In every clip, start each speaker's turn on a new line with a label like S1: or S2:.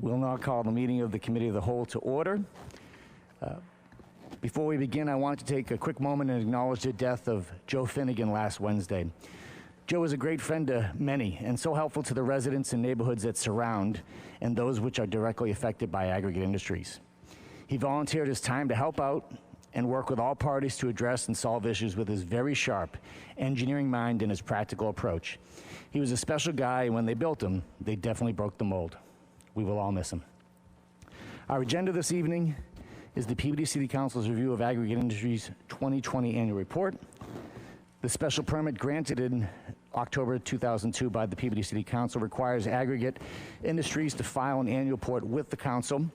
S1: We'll now call the meeting of the Committee of the Whole to order. Before we begin, I want to take a quick moment and acknowledge the death of Joe Finnegan last Wednesday. Joe was a great friend to many and so helpful to the residents and neighborhoods that surround and those which are directly affected by Aggregate Industries. He volunteered his time to help out and work with all parties to address and solve issues with his very sharp engineering mind and his practical approach. He was a special guy, and when they built him, they definitely broke the mold. We will all miss him. Our agenda this evening is the Peabody City Council's review of Aggregate Industries' 2020 annual report, the special permit granted in October 2002 by the Peabody City Council requires Aggregate Industries to file an annual report with the council.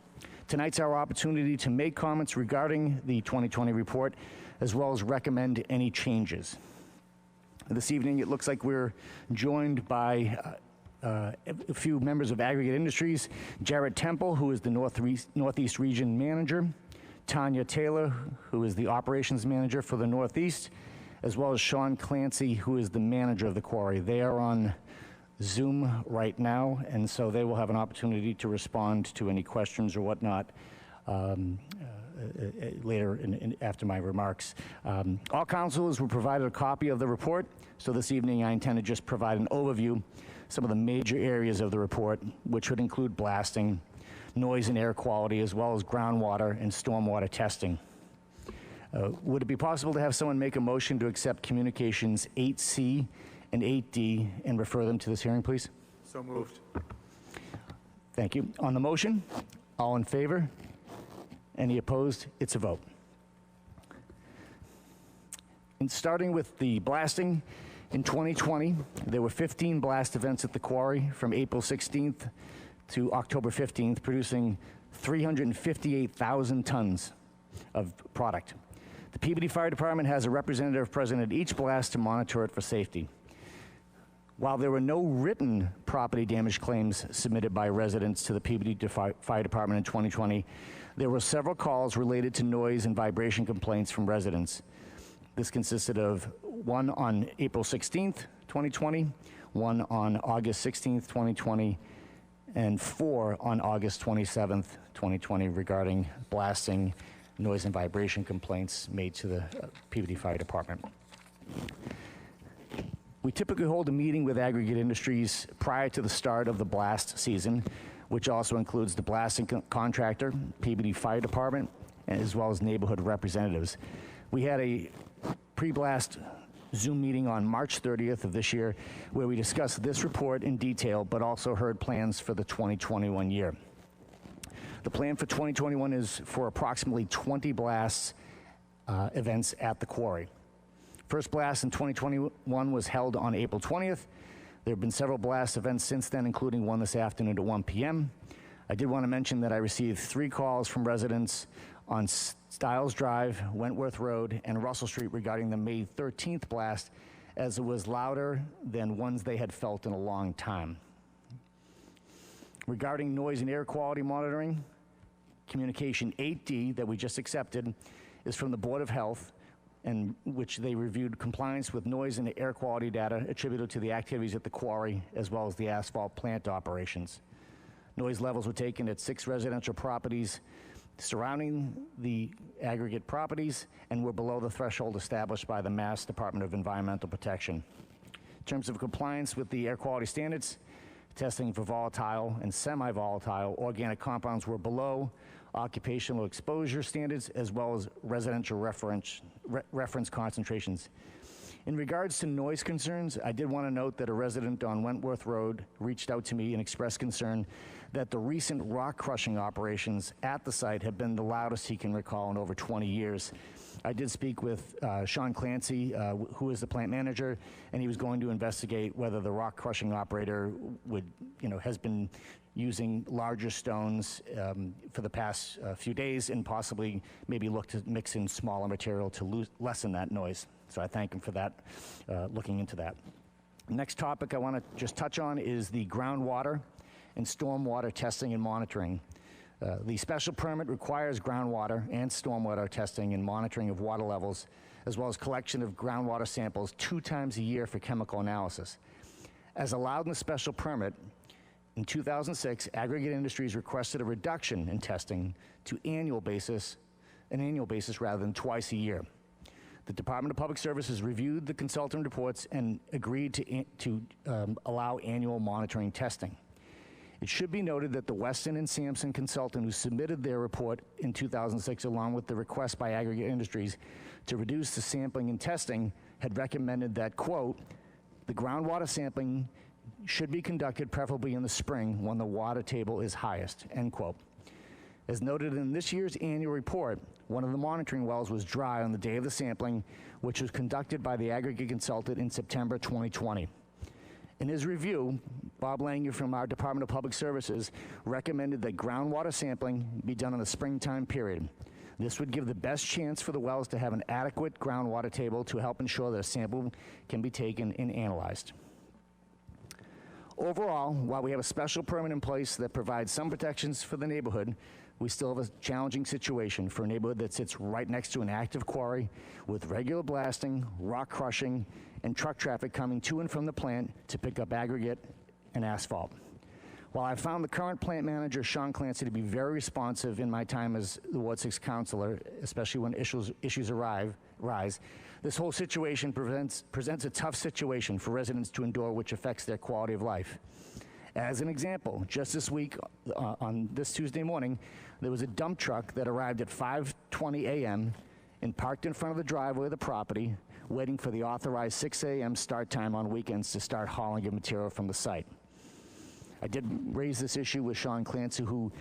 S1: Tonight's our opportunity to make comments regarding the 2020 report, as well as recommend any changes. This evening, it looks like we're joined by a few members of Aggregate Industries. Jared Temple, who is the Northeast Region Manager. Tanya Taylor, who is the Operations Manager for the Northeast, as well as Sean Clancy, who is the manager of the quarry. They are on Zoom right now, and so they will have an opportunity to respond to any questions or whatnot later after my remarks. All councilors were provided a copy of the report, so this evening I intend to just provide an overview, some of the major areas of the report, which would include blasting, noise and air quality, as well as groundwater and stormwater testing. Would it be possible to have someone make a motion to accept communications 8C and 8D and refer them to this hearing, please?
S2: So moved.
S1: Thank you. On the motion, all in favor? Any opposed? It's a vote. And starting with the blasting, in 2020, there were 15 blast events at the quarry from April 16th to October 15th, producing 358,000 tons of product. The Peabody Fire Department has a representative present at each blast to monitor it for safety. While there were no written property damage claims submitted by residents to the Peabody Fire Department in 2020, there were several calls related to noise and vibration complaints from residents. This consisted of one on April 16th, 2020, one on August 16th, 2020, and 4 on August 27th, 2020 regarding blasting, noise and vibration complaints made to the Peabody Fire Department. We typically hold a meeting with Aggregate Industries prior to the start of the blast season, which also includes the blasting contractor, Peabody Fire Department, as well as neighborhood representatives. We had a pre-blast Zoom meeting on March 30th of this year where we discussed this report in detail, but also heard plans for the 2021 year. The plan for 2021 is for approximately 20 blasts events at the quarry. First blast in 2021 was held on April 20th. There have been several blast events since then, including one this afternoon at 1 p.m. I did want to mention that I received 3 calls from residents on Stiles Drive, Wentworth Road, and Russell Street regarding the May 13th blast, as it was louder than ones they had felt in a long time. Regarding noise and air quality monitoring, communication 8D that we just accepted is from the Board of Health, in which they reviewed compliance with noise and air quality data attributed to the activities at the quarry, as well as the asphalt plant operations. Noise levels were taken at 6 residential properties surrounding the Aggregate properties and were below the threshold established by the Mass Department of Environmental Protection. In terms of compliance with the air quality standards, testing for volatile and semi-volatile organic compounds were below occupational exposure standards, as well as residential reference concentrations. In regards to noise concerns, I did want to note that a resident on Wentworth Road reached out to me and expressed concern that the recent rock crushing operations at the site have been the loudest he can recall in over 20 years. I did speak with Sean Clancy, who is the plant manager, and he was going to investigate whether the rock crushing operator has been using larger stones for the past few days and possibly maybe look to mix in smaller material to lessen that noise. So I thank him for that, looking into that. Next topic I want to just touch on is the groundwater and stormwater testing and monitoring. The special permit requires groundwater and stormwater testing and monitoring of water levels, as well as collection of groundwater samples 2 times a year for chemical analysis. As allowed in the special permit, In 2006, Aggregate Industries requested a reduction in testing to an annual basis rather than twice a year. The Department of Public Services reviewed the consultant reports and agreed to allow annual monitoring testing. It should be noted that the Weston and Sampson consultant who submitted their report in 2006, along with the request by Aggregate Industries to reduce the sampling and testing, had recommended that, quote, the groundwater sampling should be conducted preferably in the spring when the water table is highest, end quote. As noted in this year's annual report, one of the monitoring wells was dry on the day of the sampling, which was conducted by the Aggregate consultant in September 2020. In his review, Bob Langer from our Department of Public Services recommended that groundwater sampling be done in the springtime period. This would give the best chance for the wells to have an adequate groundwater table to help ensure that a sample can be taken and analyzed. Overall, while we have a special permit in place that provides some protections for the neighborhood, we still have a challenging situation for a neighborhood that sits right next to an active quarry with regular blasting, rock crushing, and truck traffic coming to and from the plant to pick up aggregate and asphalt. While I found the current plant manager, Sean Clancy, to be very responsive in my time as the Ward 6 councilor, especially when issues rise, this whole situation presents a tough situation for residents to endure, which affects their quality of life. As an example, just this week, on this Tuesday morning, there was a dump truck that arrived at 5:20 a.m. and parked in front of the driveway of the property, waiting for the authorized 6 a.m. start time on weekends to start hauling of material from the site. I did raise this issue with Sean Clancy, who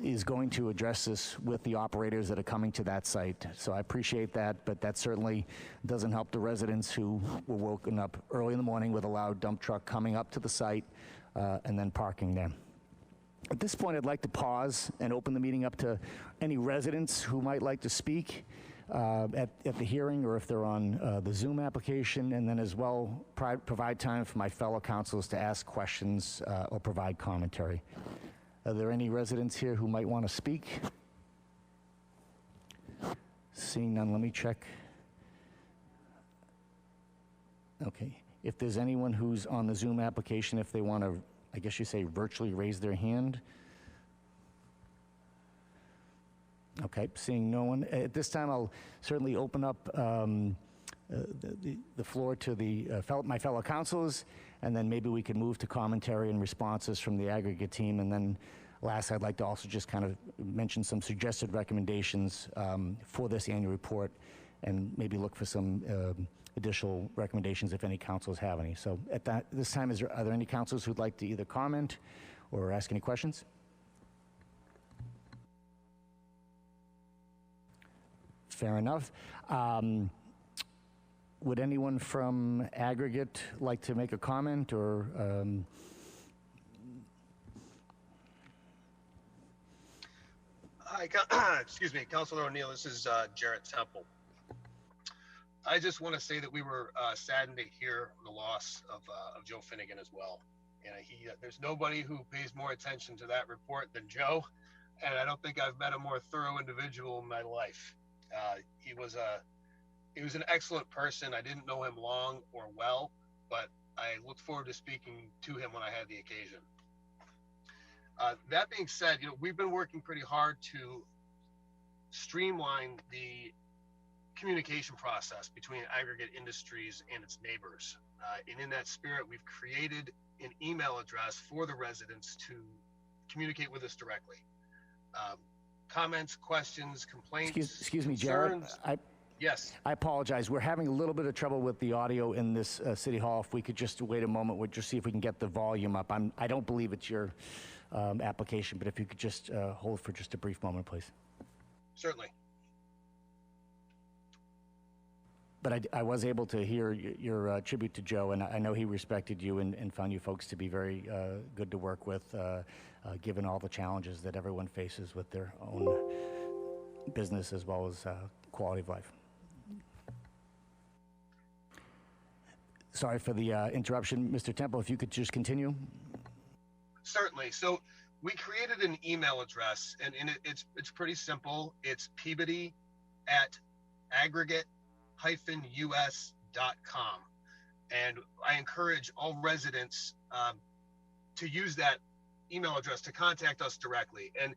S1: is going to address this with the operators that are coming to that site. So I appreciate that, but that certainly doesn't help the residents who were woken up early in the morning with a loud dump truck coming up to the site and then parking there. At this point, I'd like to pause and open the meeting up to any residents who might like to speak at the hearing, or if they're on the Zoom application, and then as well provide time for my fellow councilors to ask questions or provide commentary. Are there any residents here who might want to speak? Seeing none, let me check. Okay. If there's anyone who's on the Zoom application, if they want to, I guess you say, virtually raise their hand. Okay, seeing no one. At this time, I'll certainly open up the floor to my fellow councilors, and then maybe we can move to commentary and responses from the Aggregate team. And then last, I'd like to also just kind of mention some suggested recommendations for this annual report, and maybe look for some additional recommendations if any councils have any. So at this time, are there any councils who'd like to either comment or ask any questions? Fair enough. Would anyone from Aggregate like to make a comment, or
S2: Hi, excuse me, Councilor O'Neill. This is Jarrett Temple. I just want to say that we were saddened to hear the loss of Joe Finnegan as well. And there's nobody who pays more attention to that report than Joe, and I don't think I've met a more thorough individual in my life. He was an excellent person. I didn't know him long or well, but I look forward to speaking to him when I had the occasion. That being said, we've been working pretty hard to streamline the communication process between Aggregate Industries and its neighbors. And in that spirit, we've created an email address for the residents to communicate with us directly. Comments, questions, complaints.
S1: Excuse me, Jared.
S2: Yes.
S1: I apologize. We're having a little bit of trouble with the audio in this City Hall. If we could just wait a moment, we'll just see if we can get the volume up. I don't believe it's your application, but if you could just hold for just a brief moment, please.
S2: Certainly.
S1: But I was able to hear your tribute to Joe, and I know he respected you and found you folks to be very good to work with, given all the challenges that everyone faces with their own business as well as quality of life. Sorry for the interruption. Mr. Temple, if you could just continue.
S2: Certainly. So we created an email address, and it's pretty simple. It's Peabody at aggregate-us.com. And I encourage all residents to use that email address to contact us directly. And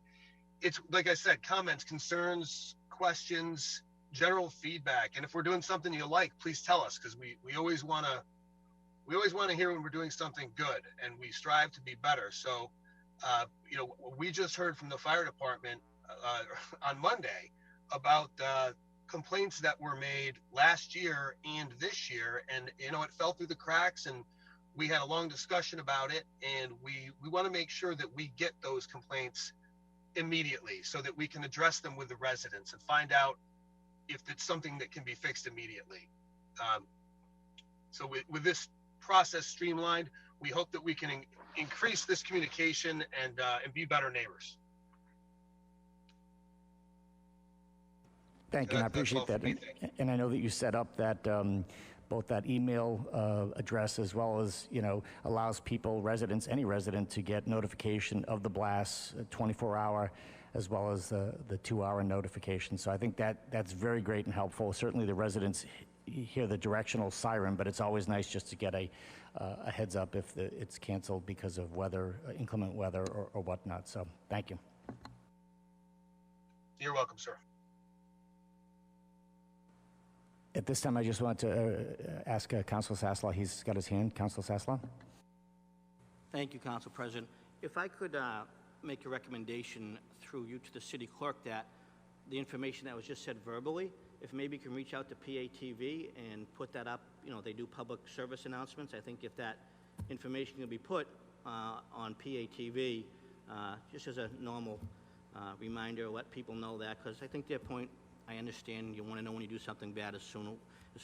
S2: it's, like I said, comments, concerns, questions, general feedback. And if we're doing something you like, please tell us, because we always want to hear when we're doing something good, and we strive to be better. So, we just heard from the fire department on Monday about complaints that were made last year and this year, and it fell through the cracks, and we had a long discussion about it, and we want to make sure that we get those complaints immediately so that we can address them with the residents and find out if it's something that can be fixed immediately. So with this process streamlined, we hope that we can increase this communication and be better neighbors.
S1: Thank you, and I appreciate that. And I know that you set up that both that email address as well as, allows people, residents, any resident to get notification of the blast, 24-hour, as well as the 2-hour notification. So I think that's very great and helpful. Certainly the residents hear the directional siren, but it's always nice just to get a heads up if it's canceled because of weather, inclement weather or whatnot. So thank you.
S2: You're welcome, sir.
S1: At this time, I just want to ask Councilor Sasslaw. He's got his hand. Councilor Sasslaw?
S3: Thank you, Council President. If I could make a recommendation through you to the city clerk that the information that was just said verbally, if maybe you can reach out to PATV and put that up, they do public service announcements. I think if that information can be put on PATV, just as a normal reminder, let people know that, because I think their point, I understand you want to know when you do something bad as soon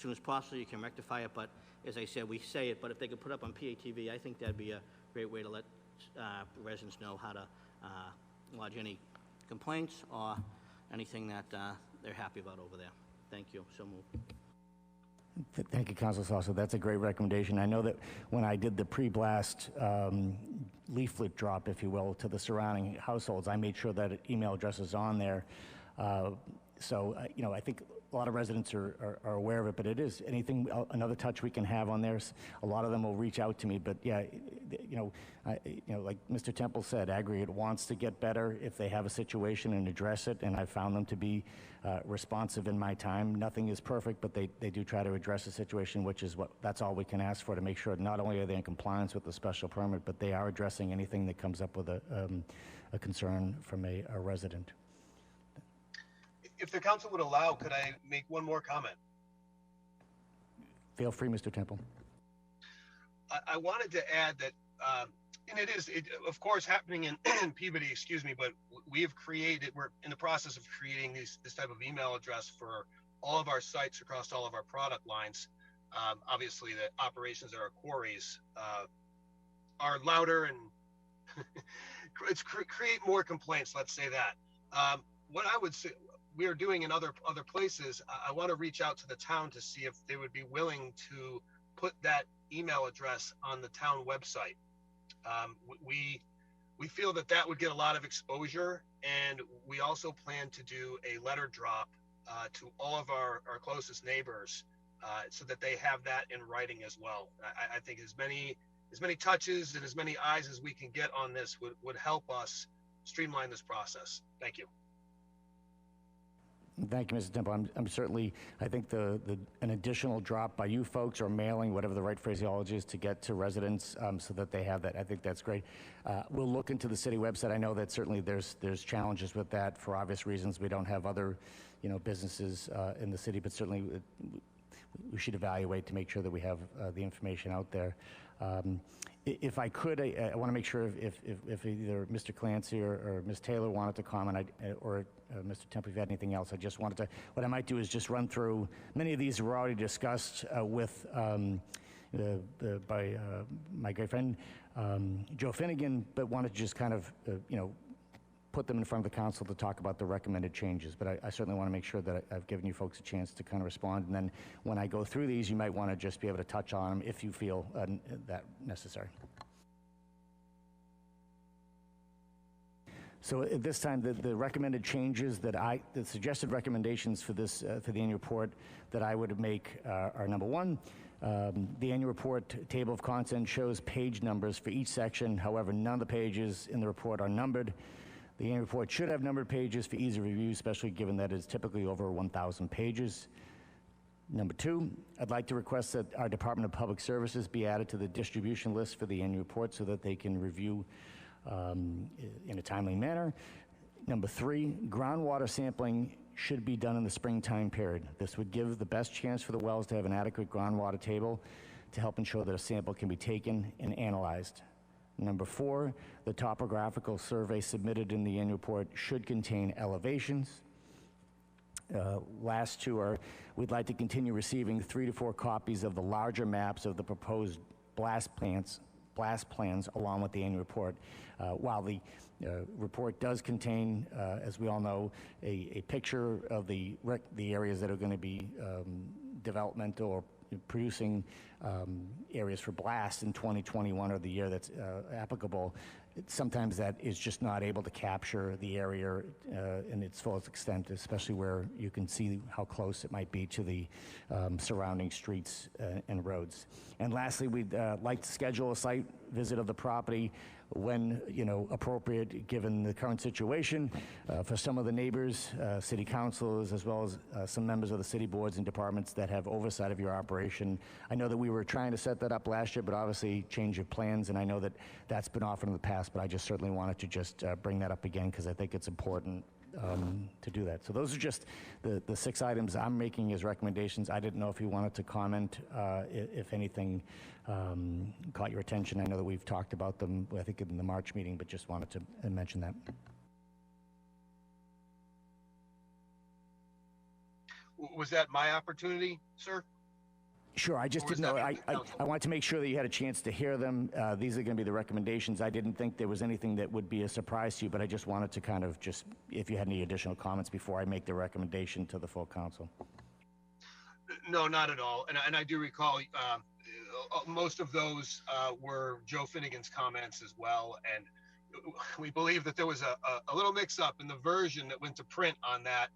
S3: as possible. You can rectify it, but as I said, we say it, but if they could put up on PATV, I think that'd be a great way to let residents know how to lodge any complaints or anything that they're happy about over there. Thank you. So moved.
S1: Thank you, Councilor Sasslaw. That's a great recommendation. I know that when I did the pre-blast leaflet drop, if you will, to the surrounding households, I made sure that email address is on there. So, I think a lot of residents are aware of it, but it is anything, another touch we can have on there. A lot of them will reach out to me, but yeah, like Mr. Temple said, Aggregate wants to get better if they have a situation and address it, and I found them to be responsive in my time. Nothing is perfect, but they do try to address the situation, which is that's all we can ask for, to make sure not only are they in compliance with the special permit, but they are addressing anything that comes up with a concern from a resident.
S2: If the council would allow, could I make one more comment?
S1: Feel free, Mr. Temple.
S2: I wanted to add that, and it is, of course, happening in Peabody, but we're in the process of creating this type of email address for all of our sites across all of our product lines. Obviously, the operations at our quarries are louder and it's create more complaints, let's say that. What I would say, we are doing in other places, I want to reach out to the town to see if they would be willing to put that email address on the town website. We feel that would get a lot of exposure, and we also plan to do a letter drop to all of our closest neighbors so that they have that in writing as well. I think as many touches and as many eyes as we can get on this would help us streamline this process. Thank you.
S1: Thank you, Mr. Temple. I'm certainly, I think an additional drop by you folks or mailing, whatever the right phraseology is, to get to residents so that they have that. I think that's great. We'll look into the city website. I know that certainly there's challenges with that for obvious reasons. We don't have other, businesses in the city, but certainly we should evaluate to make sure that we have the information out there. If I could, I want to make sure if either Mr. Clancy or Ms. Taylor wanted to comment, or Mr. Temple, if you had anything else, I just wanted to, what I might do is just run through, many of these were already discussed by my great friend, Joe Finnegan, but wanted to just kind of, put them in front of the council to talk about the recommended changes. But I certainly want to make sure that I've given you folks a chance to kind of respond. And then when I go through these, you might want to just be able to touch on them if you feel that necessary. So at this time, the recommended changes that the suggested recommendations for this, for the annual report that I would make are number one, the annual report table of contents shows page numbers for each section. However, none of the pages in the report are numbered. The annual report should have numbered pages for ease of review, especially given that it's typically over 1,000 pages. Number two, I'd like to request that our Department of Public Services be added to the distribution list for the annual report so that they can review in a timely manner. Number three, groundwater sampling should be done in the springtime period. This would give the best chance for the wells to have an adequate groundwater table to help ensure that a sample can be taken and analyzed. Number four, the topographical survey submitted in the annual report should contain elevations. Last two are, we'd like to continue receiving 3 to 4 copies of the larger maps of the proposed blast plans along with the annual report. While the report does contain, as we all know, a picture of the areas that are going to be developmental or producing areas for blast in 2021 or the year that's applicable, sometimes that is just not able to capture the area in its fullest extent, especially where you can see how close it might be to the surrounding streets and roads. And lastly, we'd like to schedule a site visit of the property when, appropriate, given the current situation, for some of the neighbors, city councilors, as well as some members of the city boards and departments that have oversight of your operation. I know that we were trying to set that up last year, but obviously change of plans, and I know that that's been offered in the past, but I just certainly wanted to just bring that up again because I think it's important to do that. So those are just the 6 items I'm making as recommendations. I didn't know if you wanted to comment, if anything caught your attention. I know that we've talked about them, I think, in the March meeting, but just wanted to mention that.
S2: Was that my opportunity, sir?
S1: Sure, I just didn't know. I wanted to make sure that you had a chance to hear them. These are going to be the recommendations. I didn't think there was anything that would be a surprise to you, but I just wanted to kind of just, if you had any additional comments before I make the recommendation to the full council.
S2: No, not at all. And I do recall most of those were Joe Finnegan's comments as well. And we believe that there was a little mix-up in the version that went to print on that.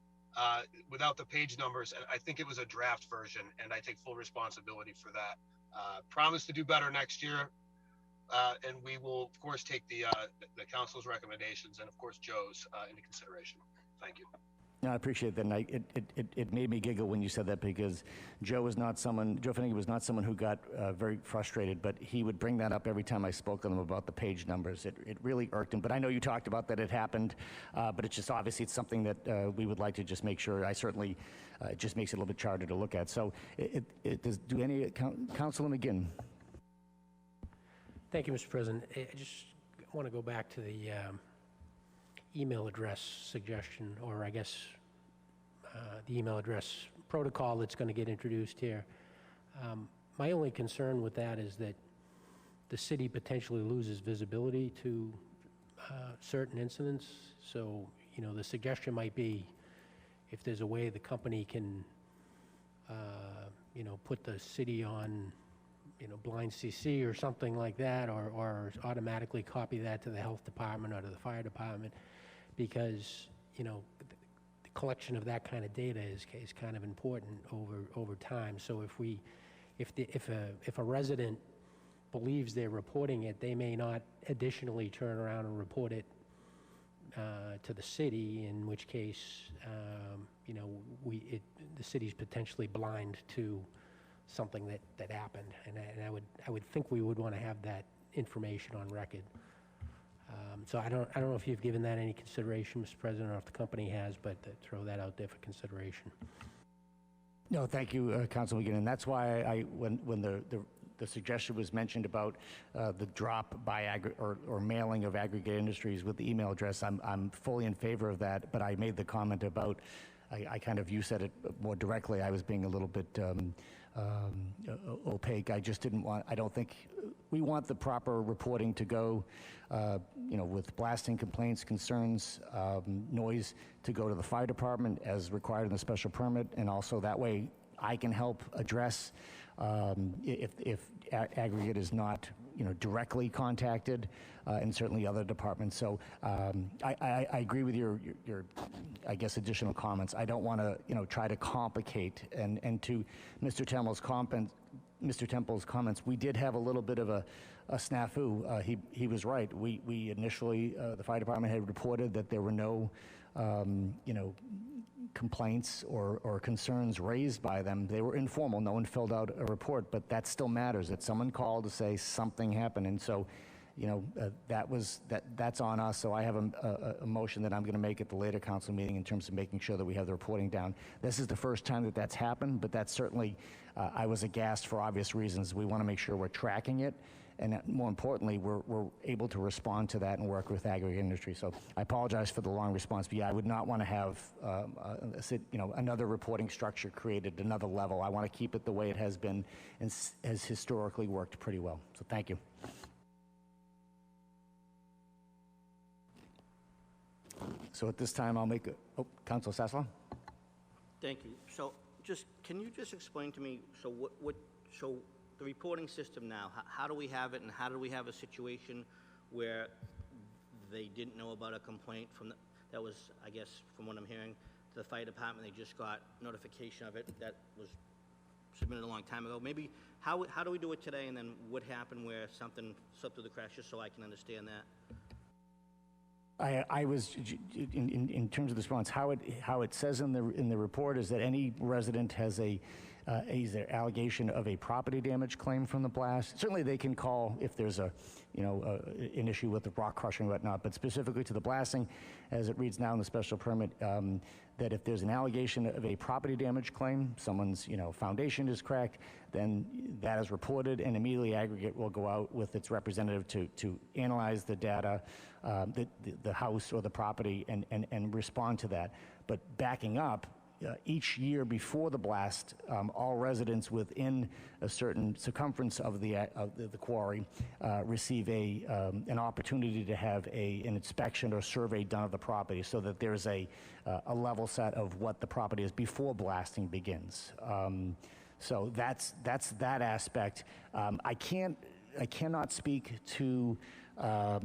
S2: Without the page numbers, and I think it was a draft version, and I take full responsibility for that. Promise to do better next year, and we will, of course, take the council's recommendations and, of course, Joe's into consideration. Thank you.
S1: No, I appreciate that, and it made me giggle when you said that because Joe Finnegan was not someone who got very frustrated, but he would bring that up every time I spoke to him about the page numbers. It really irked him, but I know you talked about that it happened, but it's just obviously it's something that we would like to just make sure. I certainly, it just makes it a little bit harder to look at. So do any, Councilor McGinn?
S4: Thank you, Mr. President. I just want to go back to the email address suggestion, or I guess the email address protocol that's going to get introduced here. My only concern with that is that the city potentially loses visibility to certain incidents. So, the suggestion might be if there's a way the company can, put the city on, blind CC or something like that, or automatically copy that to the health department or to the fire department, because, the collection of that kind of data is kind of important over time. So if a resident believes they're reporting it, they may not additionally turn around and report it to the city, in which case, the city's potentially blind to something that happened, and I would think we would want to have that information on record. So I don't know if you've given that any consideration, Mr. President, or if the company has, but throw that out there for consideration.
S1: No, thank you, Councilman McGinn, and that's why when the suggestion was mentioned about the drop by or mailing of Aggregate Industries with the email address, I'm fully in favor of that. But I made the comment about, you said it more directly. I was being a little bit opaque. I just didn't want. I don't think we want the proper reporting to go. With blasting complaints, concerns, noise, to go to the fire department as required in the special permit, and also that way I can help address if Aggregate is not, directly contacted, and certainly other departments. So I agree with your, I guess, additional comments. I don't want to, try to complicate. And to Mr. Temple's comments, we did have a little bit of a snafu. He was right. We initially, the fire department had reported that there were no, complaints or concerns raised by them. They were informal. No one filled out a report, but that still matters, that someone called to say something happened. And so, that's on us. So I have a motion that I'm going to make at the later council meeting in terms of making sure that we have the reporting down. This is the first time that that's happened, but that's certainly, I was aghast for obvious reasons. We want to make sure we're tracking it. And more importantly, we're able to respond to that and work with Aggregate Industry. So I apologize for the long response, but yeah, I would not want to have another reporting structure created, another level. I want to keep it the way it has been and has historically worked pretty well. So thank you. So at this time, I'll make Councilor Sasla?
S3: Thank you. So can you just explain to me, so so the reporting system now, how do we have it, and how do we have a situation where they didn't know about a complaint that was, I guess, from what I'm hearing, to the fire department, they just got notification of it, that was submitted a long time ago. Maybe, how do we do it today, and then what happened where something slipped through the cracks, just so I can understand that?
S1: I was, in terms of the response, how it says in the report is that any resident has either allegation of a property damage claim from the blast. Certainly they can call if there's an issue with the rock crushing and whatnot, but specifically to the blasting, as it reads now in the special permit, that if there's an allegation of a property damage claim, someone's, foundation is cracked, then that is reported, and immediately Aggregate will go out with its representative to analyze the data, the house or the property, and respond to that. But backing up, each year before the blast, all residents within a certain circumference of the quarry receive an opportunity to have an inspection or survey done of the property, so that there's a level set of what the property is before blasting begins. So that's that aspect. I cannot speak to the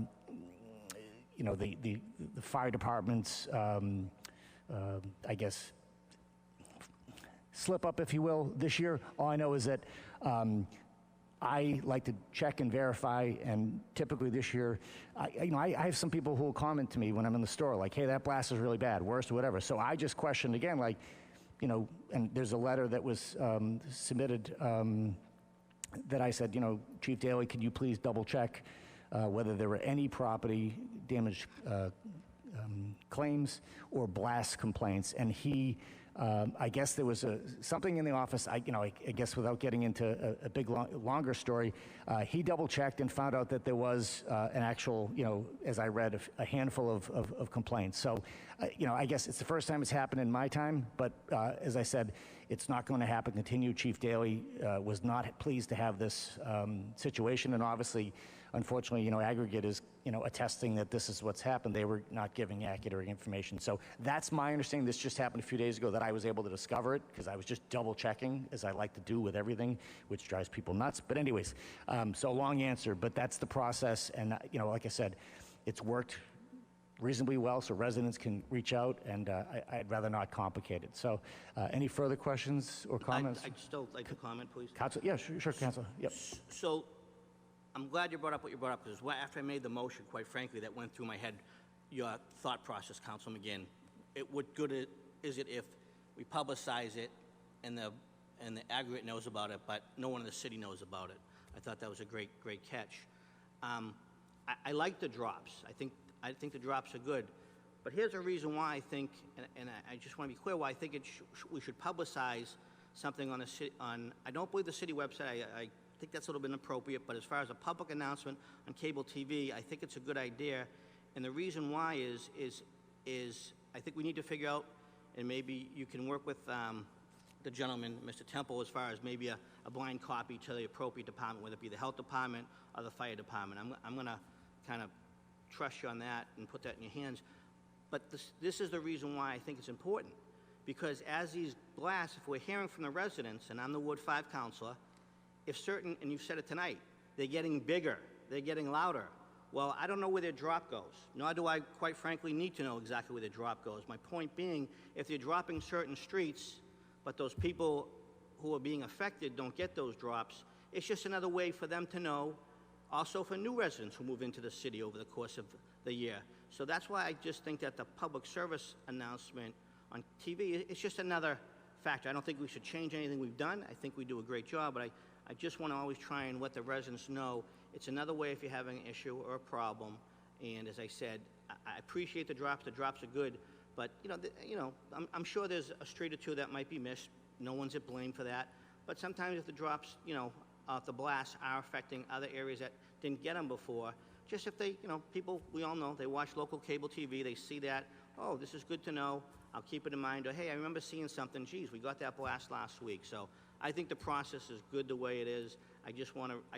S1: fire department's I guess slip up, if you will, this year. All I know is that I like to check and verify, and typically this year, I have some people who will comment to me when I'm in the store, like, hey, that blast is really bad, worst or whatever. So I just questioned again, like, and there's a letter that was submitted that I said, Chief Daley, could you please double check whether there were any property damage claims or blast complaints? And he, I guess there was something in the office, I guess without getting into a big, longer story, he double-checked and found out that there was an actual, as I read, a handful of complaints. So, I guess it's the first time it's happened in my time, but as I said, it's not going to happen continue. Chief Daley was not pleased to have this situation, and obviously, unfortunately, Aggregate is, attesting that this is what's happened. They were not giving accurate information. So that's my understanding. This just happened a few days ago that I was able to discover it because I was just double checking, as I like to do with everything, which drives people nuts. But anyways, so long answer, but that's the process. And, like I said, it's worked reasonably well, so residents can reach out, and I'd rather not complicate it. So any further questions or comments?
S3: I'd still like to comment, please.
S1: Council, yeah, sure, Councilor. Yep.
S3: So I'm glad you brought up what you brought up, because after I made the motion, quite frankly, that went through my head, your thought process, Councilman McGinn. What good is it if we publicize it and the Aggregate knows about it, but no one in the city knows about it? I thought that was a great catch. I like the drops. I think the drops are good, but here's a reason why I think, and I just want to be clear why I think we should publicize something on I don't believe the city website. I think that's a little bit inappropriate, but as far as a public announcement on cable TV, I think it's a good idea. And the reason why is I think we need to figure out, and maybe you can work with the gentleman, Mr. Temple, as far as maybe a blind copy to the appropriate department, whether it be the health department or the fire department. I'm going to kind of trust you on that and put that in your hands. But this is the reason why I think it's important, because as these blasts, if we're hearing from the residents, and I'm the Ward 5 councilor, if certain, and you've said it tonight, they're getting bigger, they're getting louder. Well, I don't know where their drop goes, nor do I, quite frankly, need to know exactly where their drop goes. My point being, if they're dropping certain streets, but those people who are being affected don't get those drops, it's just another way for them to know, also for new residents who move into the city over the course of the year. So that's why I just think that the public service announcement on TV, it's just another factor. I don't think we should change anything we've done. I think we do a great job, but I just want to always try and let the residents know it's another way if you're having an issue or a problem. And as I said, I appreciate the drops. The drops are good, but I'm sure there's a street or two that might be missed. No one's at blame for that. But sometimes if the drops, off the blast are affecting other areas that didn't get them before, just if they, people, we all know, they watch local cable TV, they see that, oh, this is good to know, I'll keep it in mind, or hey, I remember seeing something, geez, we got that blast last week. So I think the process is good the way it is. I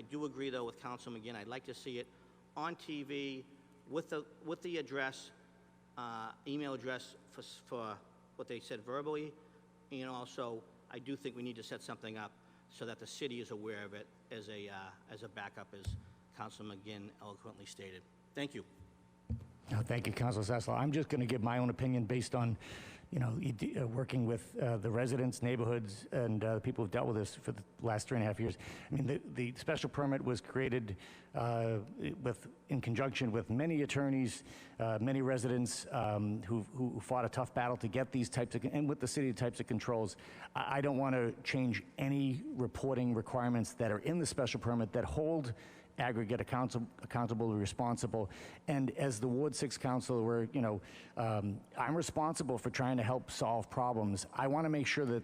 S3: do agree though with Councilman McGinn, I'd like to see it on TV with the address, email address for what they said verbally, and also I do think we need to set something up so that the city is aware of it as a backup, as Councilman McGinn eloquently stated. Thank you.
S1: Thank you, Councilor Sasslaw. I'm just going to give my own opinion based on, working with the residents, neighborhoods, and the people who've dealt with this for the last 3.5 years. I mean, the special permit was created in conjunction with many attorneys, many residents who fought a tough battle to get these types of, and with the city types of controls. I don't want to change any reporting requirements that are in the special permit that hold Aggregate accountable, responsible. And as the Ward 6 councilor, I'm responsible for trying to help solve problems. I want to make sure that,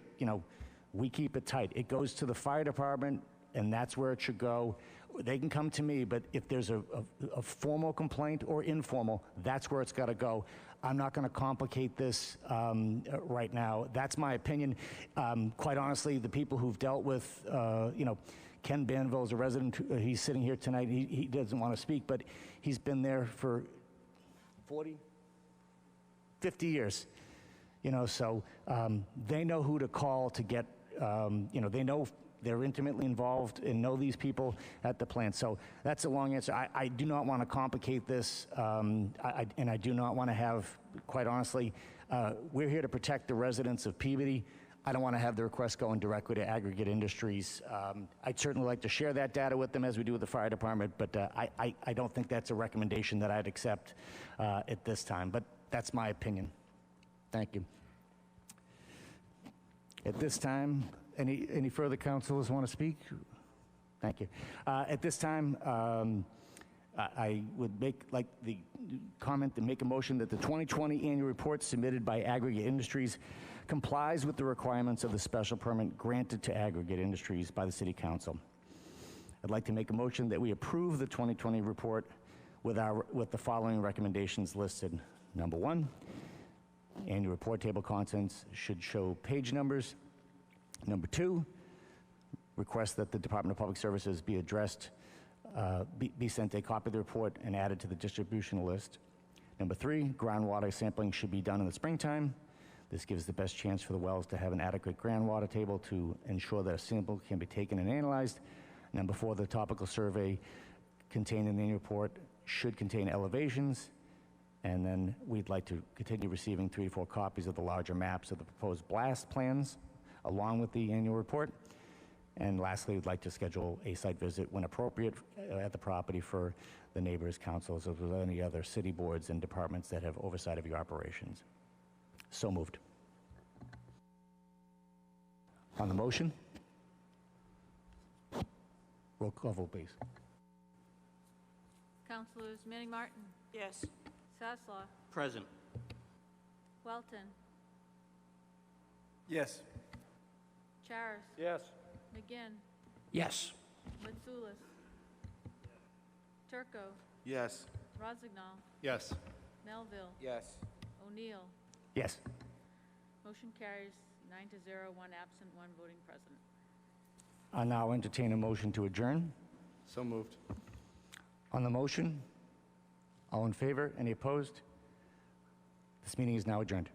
S1: we keep it tight. It goes to the fire department, and that's where it should go. They can come to me, but if there's a formal complaint or informal, that's where it's got to go. I'm not going to complicate this right now. That's my opinion. Quite honestly, the people who've dealt with, Ken Banville is a resident. He's sitting here tonight. He doesn't want to speak, but he's been there for 50 years. So they know who to call to get, they know they're intimately involved and know these people at the plant. So that's a long answer. I do not want to complicate this, and I do not want to have, quite honestly, we're here to protect the residents of Peabody. I don't want to have the request going directly to Aggregate Industries. I'd certainly like to share that data with them as we do with the fire department, but I don't think that's a recommendation that I'd accept at this time, but that's my opinion. Thank you. At this time, any further councilors want to speak? Thank you. At this time, I would make a motion that the 2020 annual report submitted by Aggregate Industries complies with the requirements of the special permit granted to Aggregate Industries by the City Council. I'd like to make a motion that we approve the 2020 report with the following recommendations listed. Number 1, annual report table contents should show page numbers. Number 2, request that the Department of Public Services be addressed, be sent a copy of the report and added to the distribution list. Number 3, groundwater sampling should be done in the springtime. This gives the best chance for the wells to have an adequate groundwater table to ensure that a sample can be taken and analyzed. Number 4, the topical survey contained in the annual report should contain elevations. And then we'd like to continue receiving 3 to 4 copies of the larger maps of the proposed blast plans along with the annual report. And lastly, we'd like to schedule a site visit when appropriate at the property for the neighbors, councils, as well as any other city boards and departments that have oversight of your operations. So moved. On the motion? Roll call vote, please.
S5: Councilors Manning Martin,
S6: Yes.
S5: Sasslaw,
S3: Present.
S5: Welton,
S6: Yes.
S5: Charis,
S6: Yes.
S5: McGinn,
S4: Yes.
S5: Mitsoulas, Turco,
S6: Yes.
S5: Rozignol,
S6: Yes.
S5: Melville,
S6: Yes.
S5: O'Neill.
S1: Yes.
S5: Motion carries 9-0, 1 absent, 1 voting present.
S1: I now entertain a motion to adjourn.
S6: So moved.
S1: On the motion, all in favor? Any opposed? This meeting is now adjourned.